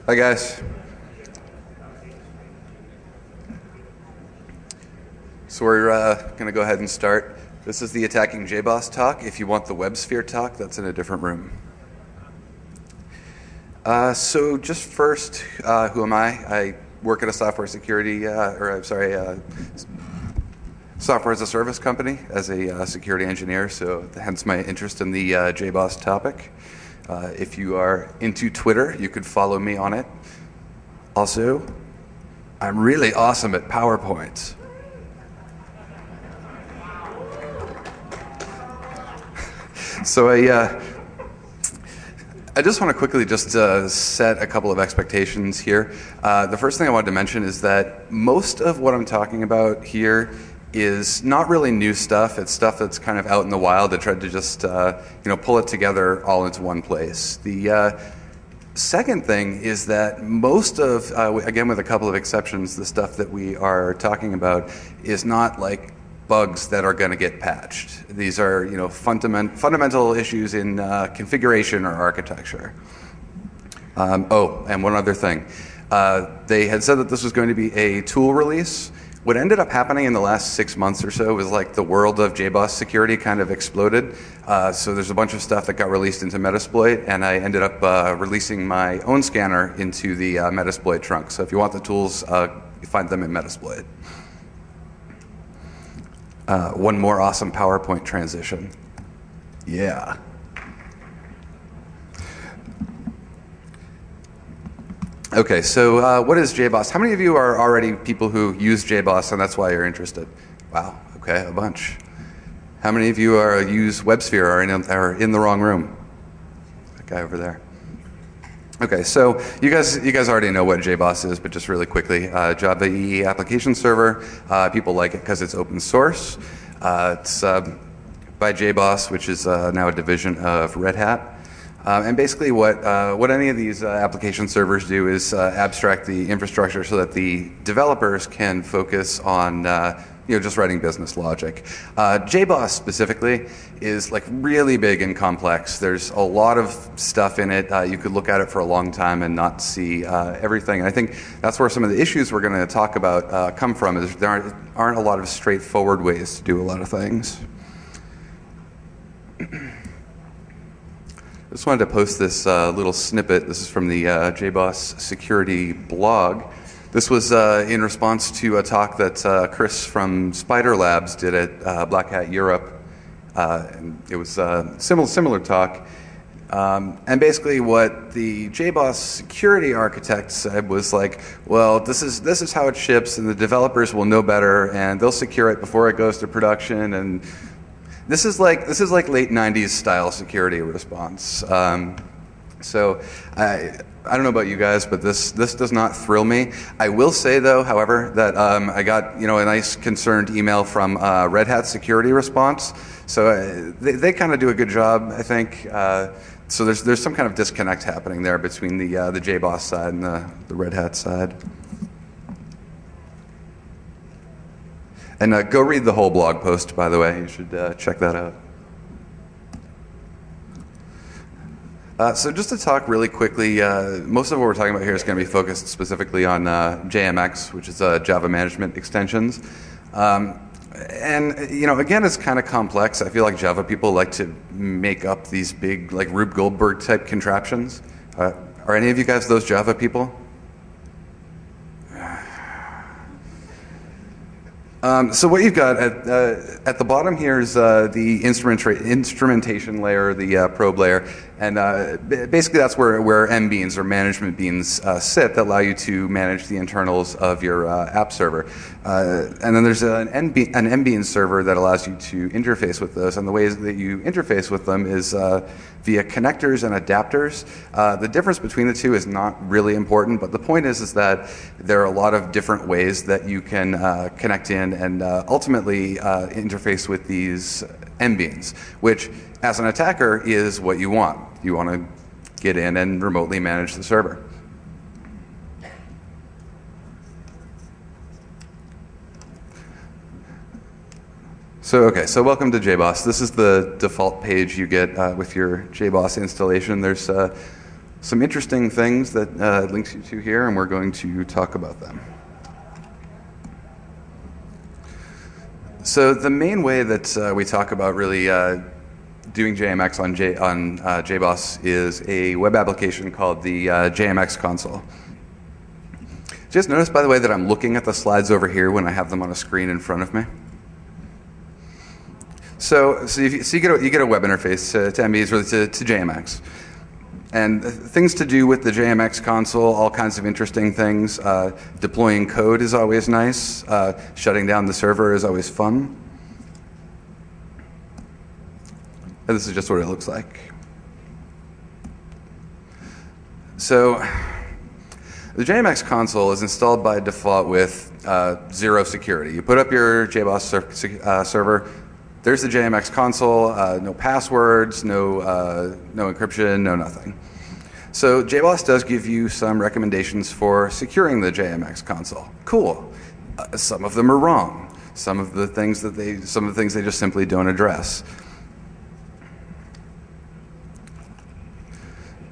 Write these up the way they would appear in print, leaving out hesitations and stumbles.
Hi guys. So we're going to go ahead and start. This is the Attacking JBoss talk. If you want the WebSphere talk, that's in a different room. So just first, who am I? I work at a software as a service company as a security engineer, so hence my interest in the JBoss topic. If you are into Twitter, you could follow me on it. Also, I'm really awesome at PowerPoints. So I just want to quickly just set a couple of expectations here. The first thing I wanted to mention is that most of what I'm talking about here is not really new stuff. It's stuff that's kind of out in the wild. I tried to just pull it together all into one place. The second thing is that most of, again with a couple of exceptions, the stuff that we are talking about is not like bugs that are going to get patched. These are fundamental issues in configuration or architecture. And one other thing. They had said that this was going to be a tool release. What ended up happening in the last 6 months or so was like the world of JBoss security kind of exploded. So there's a bunch of stuff that got released into Metasploit, and I ended up releasing my own scanner into the Metasploit trunk. So if you want the tools, you find them in Metasploit. One more awesome PowerPoint transition. Yeah. Okay, so what is JBoss? How many of you are already people who use JBoss and that's why you're interested? Wow, okay, a bunch. How many of you use WebSphere or are in the wrong room? That guy over there. Okay, so you guys already know what JBoss is, but just really quickly, Java EE application server. People like it because it's open source. It's by JBoss, which is now a division of Red Hat. And basically what any of these application servers do is abstract the infrastructure so that the developers can focus on just writing business logic. JBoss specifically is like really big and complex. There's a lot of stuff in it. You could look at it for a long time and not see everything. And I think that's where some of the issues we're going to talk about come from. Is there aren't a lot of straightforward ways to do a lot of things. I just wanted to post this little snippet. This is from the JBoss Security blog. This was in response to a talk that Chris from Spider Labs did at Black Hat Europe. And it was a similar talk. And basically what the JBoss security architect said was like, well, this is how it ships, and the developers will know better, and they'll secure it before it goes to production. And this is like late 90s style security response. So I don't know about you guys, but this does not thrill me. I will say though, however, that I got a nice concerned email from Red Hat security response. So they kind of do a good job, I think. So there's some kind of disconnect happening there between the JBoss side and the Red Hat side. And go read the whole blog post, by the way. You should check that out. So just to talk really quickly, most of what we're talking about here is going to be focused specifically on JMX, which is Java Management Extensions. And again, it's kind of complex. I feel like Java people like to make up these big, like Rube Goldberg type contraptions. Are any of you guys those Java people? So what you've got at the bottom here is the instrumentation layer, the probe layer, and basically that's where MBeans or management beans sit that allow you to manage the internals of your app server. And then there's an MBeans server that allows you to interface with those, and the ways that you interface with them is via connectors and adapters. The difference between the two is not really important, but the point is that there are a lot of different ways that you can connect in and ultimately interface with these MBeans, which as an attacker is what you want. You want to get in and remotely manage the server. So welcome to JBoss. This is the default page you get with your JBoss installation. There's some interesting things that it links you to here, and we're going to talk about them. So the main way that we talk about really doing JMX on JBoss is a web application called the JMX console. Just notice, by the way, that I'm looking at the slides over here when I have them on a screen in front of me. So you get a web interface to MBs, really to JMX. And things to do with the JMX console, all kinds of interesting things. Deploying code is always nice. Shutting down the server is always fun. And this is just what it looks like. So the JMX console is installed by default with 0 security. You put up your JBoss server. There's the JMX console, no passwords, no encryption, no nothing. So JBoss does give you some recommendations for securing the JMX console. Cool. Some of them are wrong. Some of the things they just simply don't address.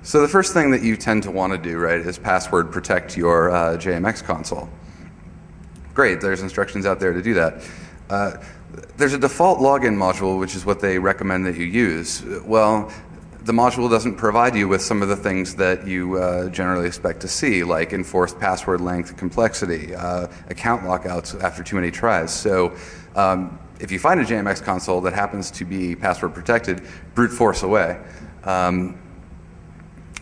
So the first thing that you tend to want to do, right, is password protect your JMX console. Great, there's instructions out there to do that. There's a default login module, which is what they recommend that you use. Well, the module doesn't provide you with some of the things that you generally expect to see, like enforced password length complexity, account lockouts after too many tries. So if you find a JMX console that happens to be password protected, brute force away.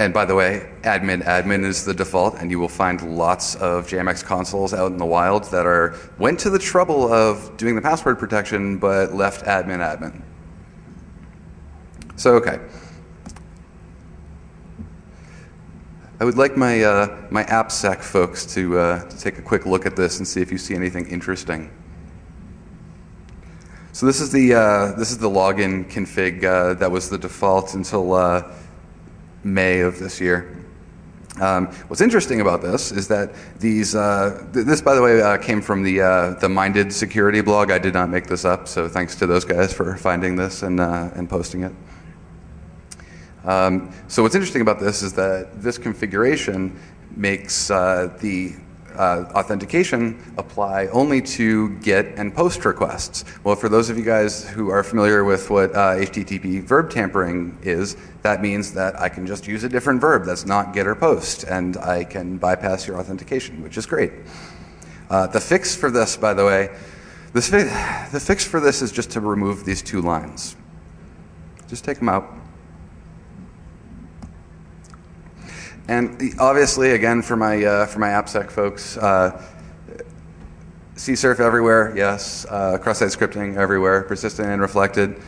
And by the way, admin is the default, and you will find lots of JMX consoles out in the wild that went to the trouble of doing the password protection, but left admin. So, okay. I would like my AppSec folks to take a quick look at this and see if you see anything interesting. So this is the login config that was the default until May of this year. What's interesting about this is that this, by the way, came from the Minded Security blog. I did not make this up, so thanks to those guys for finding this and posting it. So what's interesting about this is that this configuration makes the authentication apply only to GET and POST requests. Well, for those of you guys who are familiar with what HTTP verb tampering is, that means that I can just use a different verb that's not GET or POST, and I can bypass your authentication, which is great. The fix for this, by the way, the fix for this is just to remove these 2 lines. Just take them out. And obviously, again, for my AppSec folks, CSRF everywhere, yes. Cross-site scripting everywhere, persistent and reflected,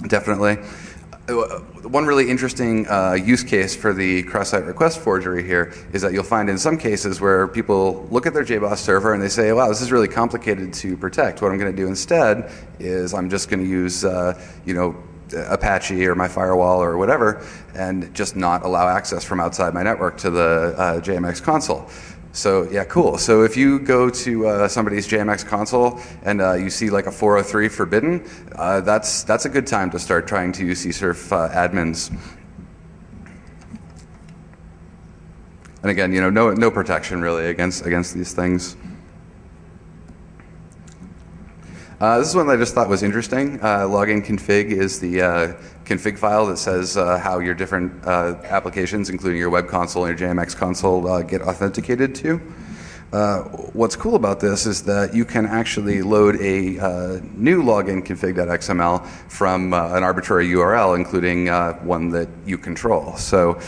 definitely. One really interesting use case for the cross-site request forgery here is that you'll find in some cases where people look at their JBoss server and they say, wow, this is really complicated to protect. What I'm going to do instead is I'm just going to use, Apache or my firewall or whatever, and just not allow access from outside my network to the JMX console. So yeah, cool. So if you go to somebody's JMX console and you see like a 403 forbidden, that's a good time to start trying to use CSRF admins. And again, no protection really against these things. This is one that I just thought was interesting. Login config is the config file that says how your different applications, including your web console and your JMX console, get authenticated to. What's cool about this is that you can actually load a new login config.xml from an arbitrary URL, including one that you control. So,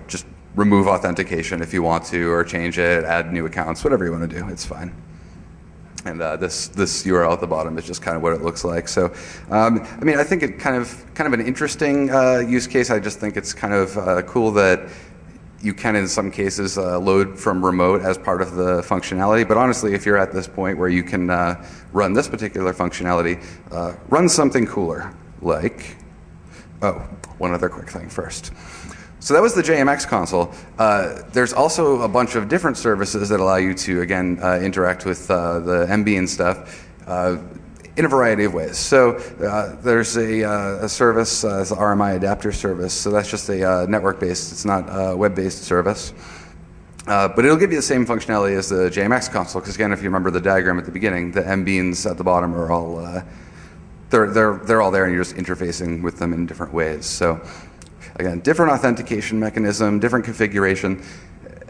just remove authentication if you want to, or change it, add new accounts, whatever you want to do. It's fine. And this URL at the bottom is just kind of what it looks like. So, I think it kind of an interesting use case. I just think it's kind of cool that you can, in some cases, load from remote as part of the functionality. But honestly, if you're at this point where you can run this particular functionality, run something cooler, like, one other quick thing first. So that was the JMX console. There's also a bunch of different services that allow you to, again, interact with the MB and stuff. in a variety of ways. So there's a service, it's an RMI adapter service. So that's just a network-based, it's not a web-based service. But it'll give you the same functionality as the JMX console, because again, if you remember the diagram at the beginning, the M beans at the bottom are all, they're all there and you're just interfacing with them in different ways. So again, different authentication mechanism, different configuration.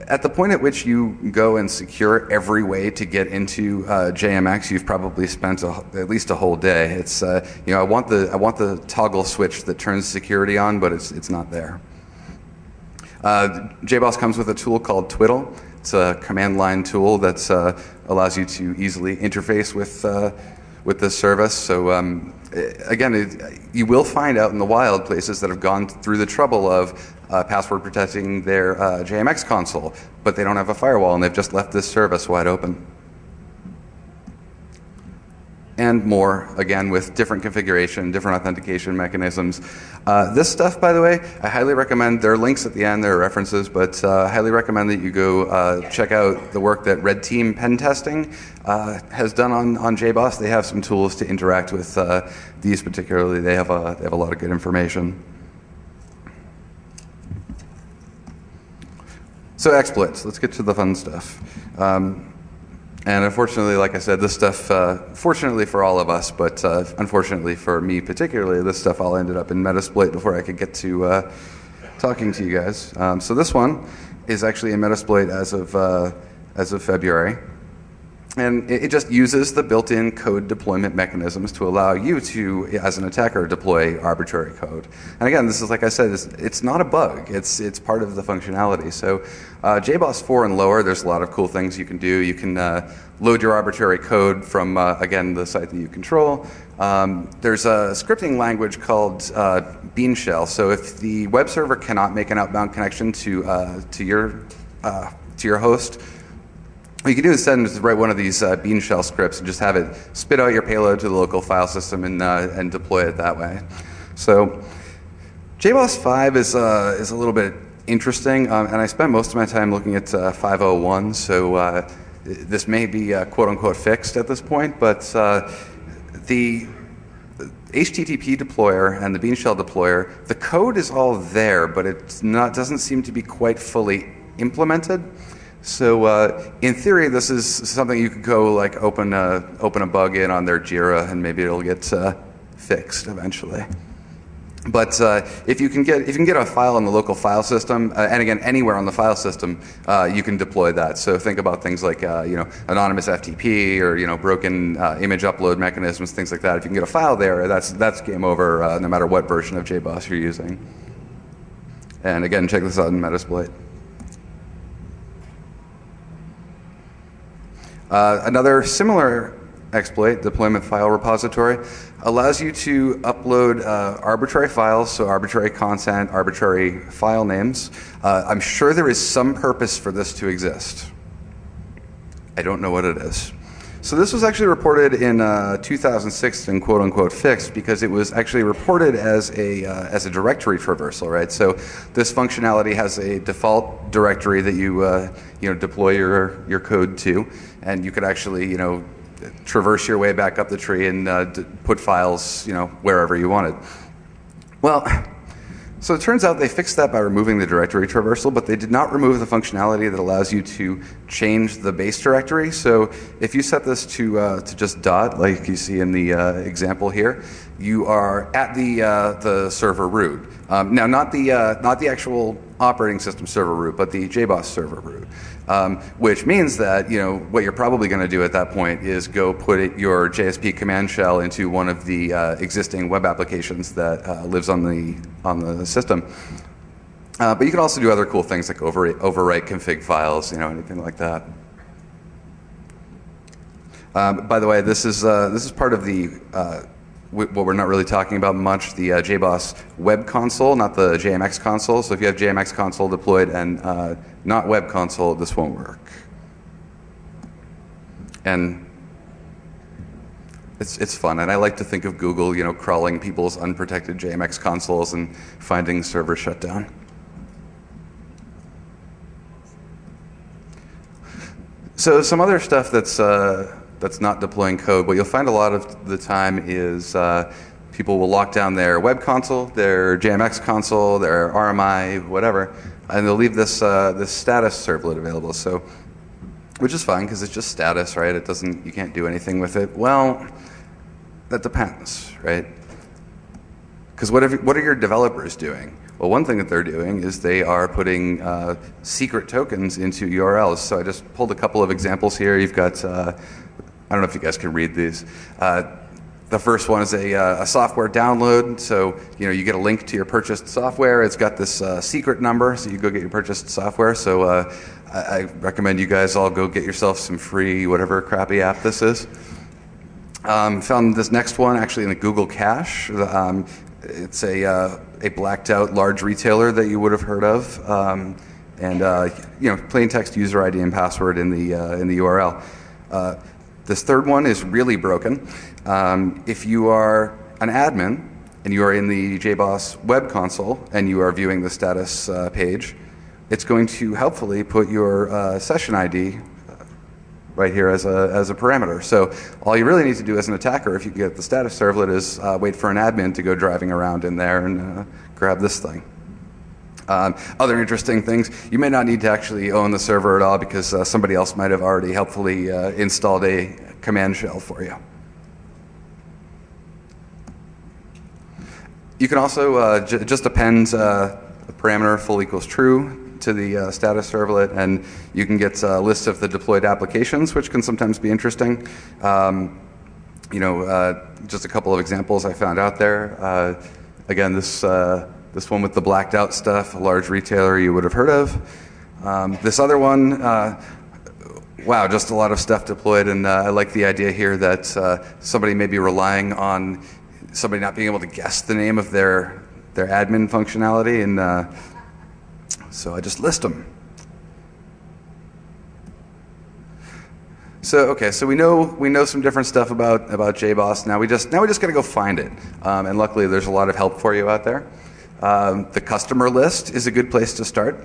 At the point at which you go and secure every way to get into JMX, you've probably spent at least a whole day. It's you know, I want the toggle switch that turns security on, but it's not there. JBoss comes with a tool called Twiddle. It's a command line tool that allows you to easily interface with this service. So again, you will find out in the wild places that have gone through the trouble of password protecting their JMX console, but they don't have a firewall and they've just left this service wide open. And more, again, with different configuration, different authentication mechanisms. This stuff, by the way, I highly recommend. There are links at the end, there are references, but I highly recommend that you go check out the work that Red Team Pen Testing has done on JBoss. They have some tools to interact with these particularly. They have a lot of good information. So exploits, let's get to the fun stuff. And unfortunately, like I said, this stuff, fortunately for all of us, but unfortunately for me particularly, this stuff all ended up in Metasploit before I could get to talking to you guys. So this one is actually in Metasploit as of February. And it just uses the built-in code deployment mechanisms to allow you to, as an attacker, deploy arbitrary code. And again, this is, like I said, it's not a bug. It's part of the functionality. So JBoss 4 and lower, there's a lot of cool things you can do. You can load your arbitrary code from, again, the site that you control. There's a scripting language called Bean Shell. So if the web server cannot make an outbound connection to your host, what you can do instead is write one of these Bean Shell scripts and just have it spit out your payload to the local file system and deploy it that way. So JBoss 5 is a little bit interesting, and I spent most of my time looking at 5.01, so this may be quote-unquote fixed at this point, but the HTTP deployer and the Bean Shell deployer, the code is all there, but it doesn't seem to be quite fully implemented. So in theory, this is something you could go like open a bug in on their Jira, and maybe it'll get fixed eventually. But if you can get a file in the local file system, and again anywhere on the file system, you can deploy that. So think about things like anonymous FTP or broken image upload mechanisms, things like that. If you can get a file there, that's game over, no matter what version of JBoss you're using. And again, check this out in Metasploit. Another similar exploit, deployment file repository, allows you to upload arbitrary files, so arbitrary content, arbitrary file names. I'm sure there is some purpose for this to exist. I don't know what it is. So this was actually reported in 2006 and quote-unquote fixed because it was actually reported as a directory traversal, right? So this functionality has a default directory that you deploy your code to, and you could actually traverse your way back up the tree and put files wherever you wanted. Well, so it turns out they fixed that by removing the directory traversal, but they did not remove the functionality that allows you to change the base directory. So if you set this to just dot, like you see in the example here, you are at the server root. Now, not the actual operating system server root, but the JBoss server root. Which means that what you're probably going to do at that point is go put your JSP command shell into one of the existing web applications that lives on the system. But you can also do other cool things like overwrite config files, anything like that. By the way, this is part of the what we're not really talking about much, the JBoss web console, not the JMX console. So if you have JMX console deployed and not web console, this won't work. And it's fun, and I like to think of Google, crawling people's unprotected JMX consoles and finding server shutdown. So some other stuff that's that's not deploying code. What you'll find a lot of the time is people will lock down their web console, their JMX console, their RMI, whatever, and they'll leave this this status servlet available. So, which is fine because it's just status, right? It doesn't, you can't do anything with it. Well, that depends, right? Because what are your developers doing? Well, one thing that they're doing is they are putting secret tokens into URLs. So I just pulled a couple of examples here. You've got, I don't know if you guys can read these. The first one is a software download. So you get a link to your purchased software. It's got this secret number, so you go get your purchased software. So I recommend you guys all go get yourself some free whatever crappy app this is. Found this next one actually in the Google Cache. It's a blacked out large retailer that you would have heard of, and plain text user ID and password in the URL. This third one is really broken. If you are an admin and you are in the JBoss web console and you are viewing the status page, it's going to helpfully put your session ID right here as a parameter. So all you really need to do as an attacker, if you get the status servlet, is wait for an admin to go driving around in there and grab this thing. Other interesting things, you may not need to actually own the server at all because somebody else might have already helpfully installed a command shell for you. You can also just append the parameter full equals true to the status servlet, and you can get a list of the deployed applications, which can sometimes be interesting. Just a couple of examples I found out there. Again, this one with the blacked out stuff, a large retailer you would have heard of. This other one, wow, just a lot of stuff deployed, and I like the idea here that somebody may be relying on somebody not being able to guess the name of their admin functionality, and so I just list them. So okay, so we know some different stuff about JBoss. Now we just got to go find it, and luckily there's a lot of help for you out there. The customer list is a good place to start.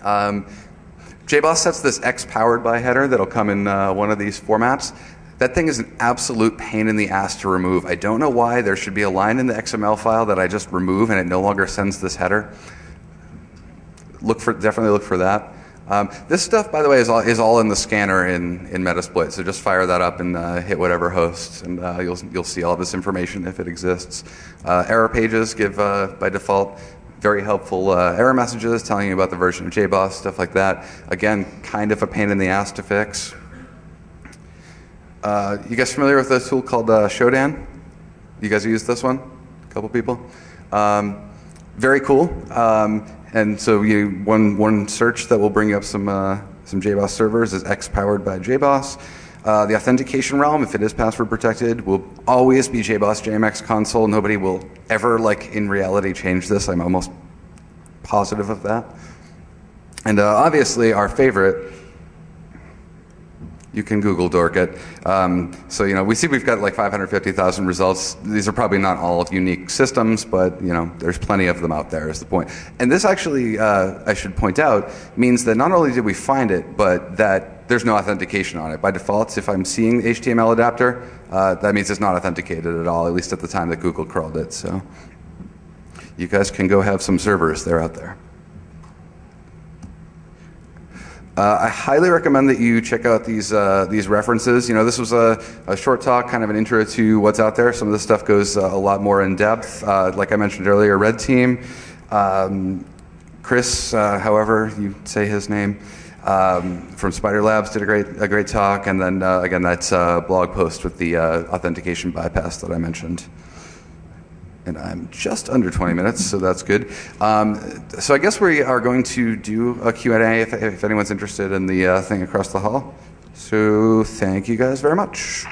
JBoss sets this X powered by header that'll come in one of these formats. That thing is an absolute pain in the ass to remove. I don't know why. There should be a line in the XML file that I just remove and it no longer sends this header. Definitely look for that. This stuff, by the way, is all in the scanner in Metasploit. So just fire that up and hit whatever host, and you'll see all this information if it exists. Error pages give by default very helpful error messages telling you about the version of JBoss, stuff like that. Again, kind of a pain in the ass to fix. You guys familiar with this tool called Shodan? You guys use this one? A couple people. Very cool. And so one search that will bring up some JBoss servers is X powered by JBoss. The authentication realm, if it is password protected, will always be JBoss JMX console. Nobody will ever, in reality, change this. I'm almost positive of that. And obviously, our favorite, you can Google dork it. So we see we've got 550,000 results. These are probably not all unique systems, but there's plenty of them out there is the point. And this actually, I should point out, means that not only did we find it, but that there's no authentication on it. By default, if I'm seeing the HTML adapter, that means it's not authenticated at all, at least at the time that Google crawled it. So you guys can go have some servers. They're out there. I highly recommend that you check out these references. This was a short talk, kind of an intro to what's out there. Some of this stuff goes a lot more in depth. Like I mentioned earlier, Red Team, Chris, however you say his name, from Spider Labs did a great talk, and then again that's a blog post with the authentication bypass that I mentioned. And I'm just under 20 minutes, so that's good. So I guess we are going to do a Q&A if anyone's interested in the thing across the hall. So thank you guys very much.